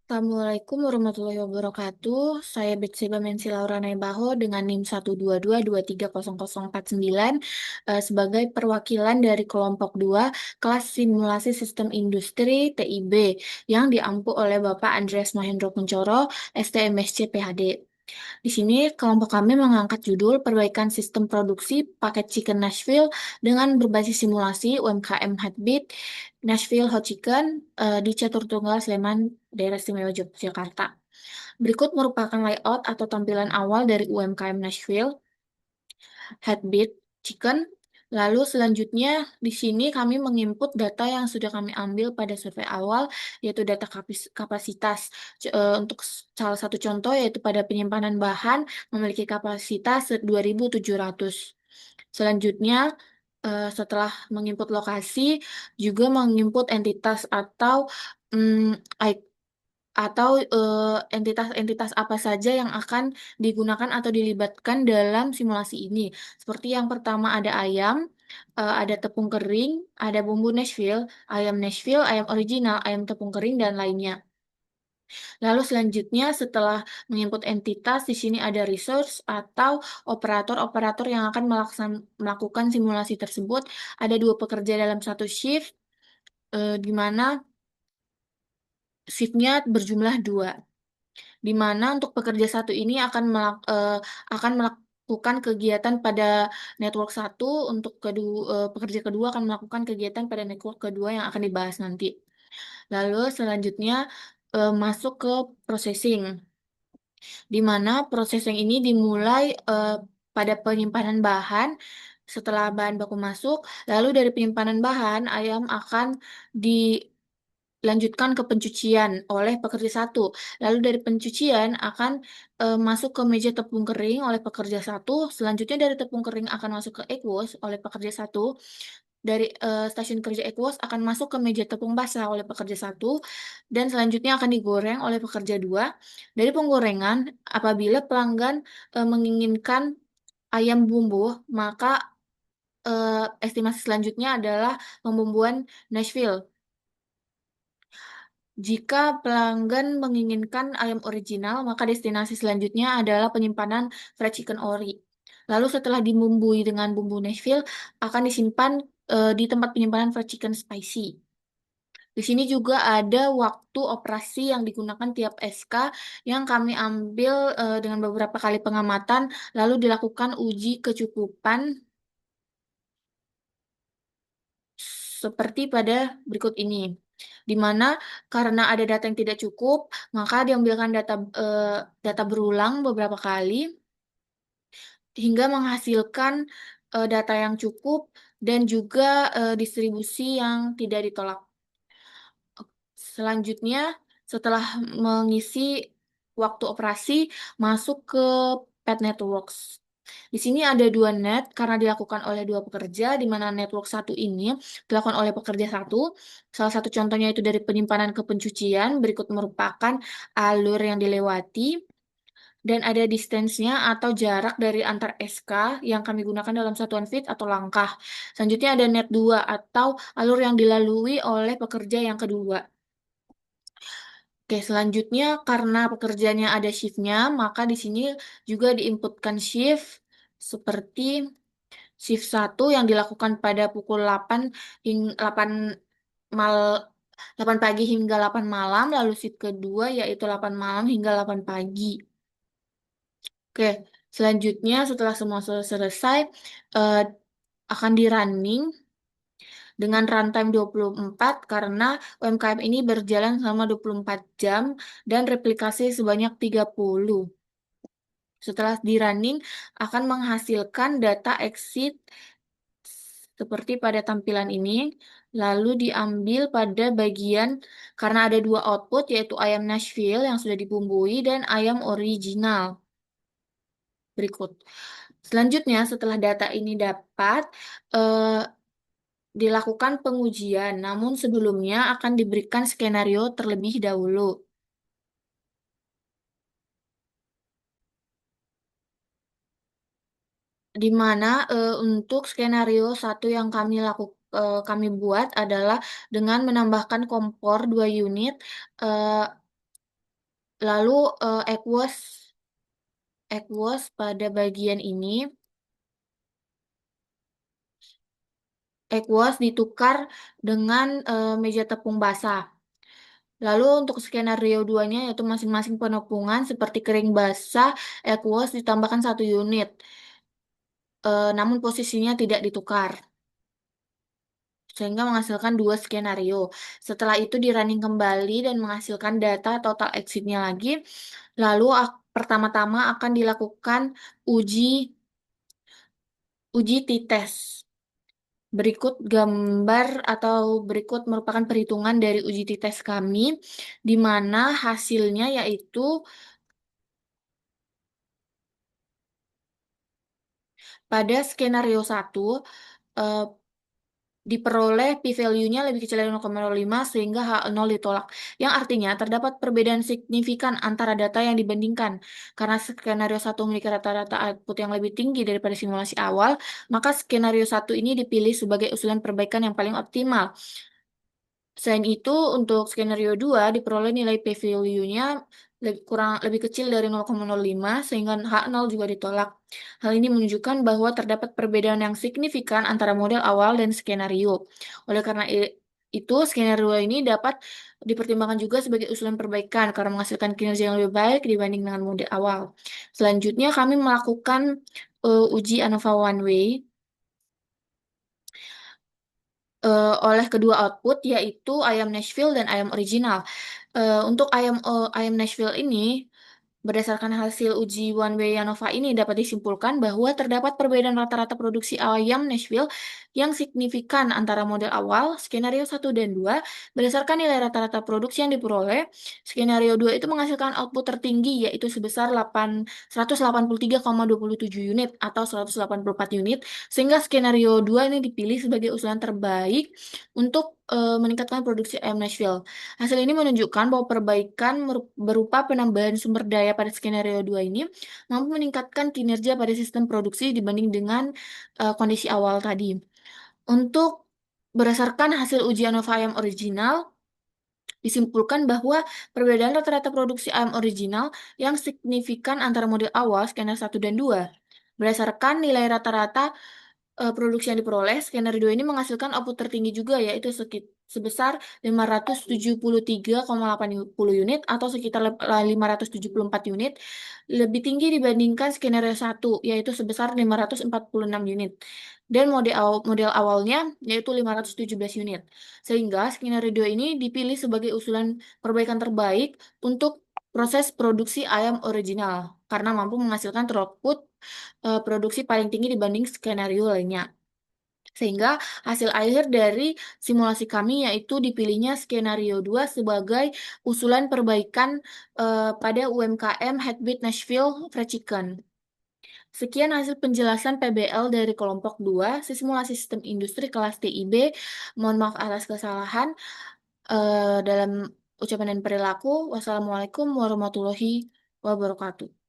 Assalamualaikum warahmatullahi wabarakatuh. Saya Betseba Mensi Laura Naibaho dengan NIM 122230049 sebagai perwakilan dari kelompok 2 kelas simulasi sistem industri TIB yang diampu oleh Bapak Andreas Mahendro Kuncoro, STMSC PhD. Di sini kelompok kami mengangkat judul Perbaikan Sistem Produksi Paket Chicken Nashville dengan berbasis simulasi UMKM Heartbeat Nashville Hot Chicken di Catur Tunggal Sleman, Daerah Istimewa Yogyakarta. Berikut merupakan layout atau tampilan awal dari UMKM Nashville Heartbeat Chicken. Lalu selanjutnya di sini kami menginput data yang sudah kami ambil pada survei awal, yaitu data kapasitas. Untuk salah satu contoh yaitu pada penyimpanan bahan memiliki kapasitas 2.700. Selanjutnya, setelah menginput lokasi, juga menginput entitas atau entitas-entitas apa saja yang akan digunakan atau dilibatkan dalam simulasi ini. Seperti yang pertama ada ayam, ada tepung kering, ada bumbu Nashville, ayam original, ayam tepung kering, dan lainnya. Lalu selanjutnya setelah menginput entitas, di sini ada resource atau operator-operator yang akan melakukan simulasi tersebut. Ada 2 pekerja dalam satu shift, di mana shiftnya berjumlah 2. Di mana untuk pekerja satu ini akan melakukan kegiatan pada network satu, untuk pekerja kedua akan melakukan kegiatan pada network kedua yang akan dibahas nanti. Lalu selanjutnya masuk ke processing, di mana processing ini dimulai pada penyimpanan bahan. Setelah bahan baku masuk, lalu dari penyimpanan bahan, ayam akan dilanjutkan ke pencucian oleh pekerja satu. Lalu dari pencucian akan masuk ke meja tepung kering oleh pekerja satu. Selanjutnya dari tepung kering akan masuk ke egg wash oleh pekerja satu. Dari stasiun kerja egg wash akan masuk ke meja tepung basah oleh pekerja satu. Dan selanjutnya akan digoreng oleh pekerja dua. Dari penggorengan, apabila pelanggan menginginkan ayam bumbu, maka estimasi selanjutnya adalah pembumbuan Nashville. Jika pelanggan menginginkan ayam original, maka destinasi selanjutnya adalah penyimpanan fried chicken ori. Lalu setelah dibumbui dengan bumbu Nashville, akan disimpan di tempat penyimpanan fried chicken spicy. Di sini juga ada waktu operasi yang digunakan tiap SK yang kami ambil dengan beberapa kali pengamatan, lalu dilakukan uji kecukupan seperti pada berikut ini. Di mana karena ada data yang tidak cukup, maka diambilkan data berulang beberapa kali hingga menghasilkan data yang cukup dan juga distribusi yang tidak ditolak. Selanjutnya, setelah mengisi waktu operasi, masuk ke Pet Networks. Di sini ada 2 net karena dilakukan oleh 2 pekerja, di mana network satu ini dilakukan oleh pekerja satu. Salah satu contohnya itu dari penyimpanan ke pencucian, berikut merupakan alur yang dilewati, dan ada distance-nya atau jarak dari antar SK yang kami gunakan dalam satuan feet atau langkah. Selanjutnya ada net 2 atau alur yang dilalui oleh pekerja yang kedua. Oke, selanjutnya karena pekerjaannya ada shift-nya, maka di sini juga diinputkan shift seperti shift satu yang dilakukan pada pukul 8 hingga 8 mal 8 pagi hingga 8 malam, lalu shift kedua yaitu 8 malam hingga 8 pagi. Oke, selanjutnya setelah semua selesai eh, akan di-running dengan runtime 24 karena UMKM ini berjalan selama 24 jam dan replikasi sebanyak 30. Setelah di-running akan menghasilkan data exit seperti pada tampilan ini, lalu diambil pada bagian karena ada 2 output yaitu ayam Nashville yang sudah dibumbui dan ayam original. Berikut. Selanjutnya setelah data ini dapat, eh, dilakukan pengujian, namun sebelumnya akan diberikan skenario terlebih dahulu, di mana untuk skenario satu yang kami buat adalah dengan menambahkan kompor 2 unit, eh, Lalu egg wash pada bagian ini, egg wash ditukar dengan meja tepung basah. Lalu untuk skenario 2-nya yaitu masing-masing penepungan seperti kering basah, egg wash ditambahkan 1 unit. Namun posisinya tidak ditukar. Sehingga menghasilkan 2 skenario. Setelah itu di-running kembali dan menghasilkan data total exit-nya lagi. Lalu pertama-tama akan dilakukan uji uji t-test. Berikut gambar atau berikut merupakan perhitungan dari uji t-test kami, di mana hasilnya yaitu pada skenario 1 eh, diperoleh p-value-nya lebih kecil dari 0,05 sehingga H0 ditolak. Yang artinya terdapat perbedaan signifikan antara data yang dibandingkan. Karena skenario 1 memiliki rata-rata output yang lebih tinggi daripada simulasi awal, maka skenario 1 ini dipilih sebagai usulan perbaikan yang paling optimal. Selain itu, untuk skenario 2 diperoleh nilai p-value-nya lebih kecil dari 0,05 sehingga H0 juga ditolak. Hal ini menunjukkan bahwa terdapat perbedaan yang signifikan antara model awal dan skenario. Oleh karena itu, skenario ini dapat dipertimbangkan juga sebagai usulan perbaikan karena menghasilkan kinerja yang lebih baik dibanding dengan model awal. Selanjutnya, kami melakukan uji ANOVA one way oleh kedua output yaitu ayam Nashville dan ayam original. Untuk ayam Nashville ini berdasarkan hasil uji one way ANOVA ini dapat disimpulkan bahwa terdapat perbedaan rata-rata produksi ayam Nashville yang signifikan antara model awal, skenario 1 dan 2. Berdasarkan nilai rata-rata produksi yang diperoleh, skenario 2 itu menghasilkan output tertinggi yaitu sebesar 183,27 unit atau 184 unit, sehingga skenario 2 ini dipilih sebagai usulan terbaik untuk meningkatkan produksi ayam Nashville. Hasil ini menunjukkan bahwa perbaikan berupa penambahan sumber daya pada skenario 2 ini mampu meningkatkan kinerja pada sistem produksi dibanding dengan kondisi awal tadi. Untuk berdasarkan hasil ujian Nova ayam original, disimpulkan bahwa perbedaan rata-rata produksi ayam original yang signifikan antara model awal skenario 1 dan 2. Berdasarkan nilai rata-rata produksi yang diperoleh, skenario 2 ini menghasilkan output tertinggi juga, yaitu sebesar 573,80 unit atau sekitar 574 unit, lebih tinggi dibandingkan skenario 1, yaitu sebesar 546 unit. Dan model awalnya yaitu 517 unit. Sehingga skenario 2 ini dipilih sebagai usulan perbaikan terbaik untuk proses produksi ayam original, karena mampu menghasilkan throughput produksi paling tinggi dibanding skenario lainnya. Sehingga hasil akhir dari simulasi kami yaitu dipilihnya skenario 2 sebagai usulan perbaikan pada UMKM Heartbeat Nashville Fried Chicken. Sekian hasil penjelasan PBL dari kelompok 2, simulasi sistem industri kelas TIB. Mohon maaf atas kesalahan dalam ucapan dan perilaku. Wassalamualaikum warahmatullahi wabarakatuh.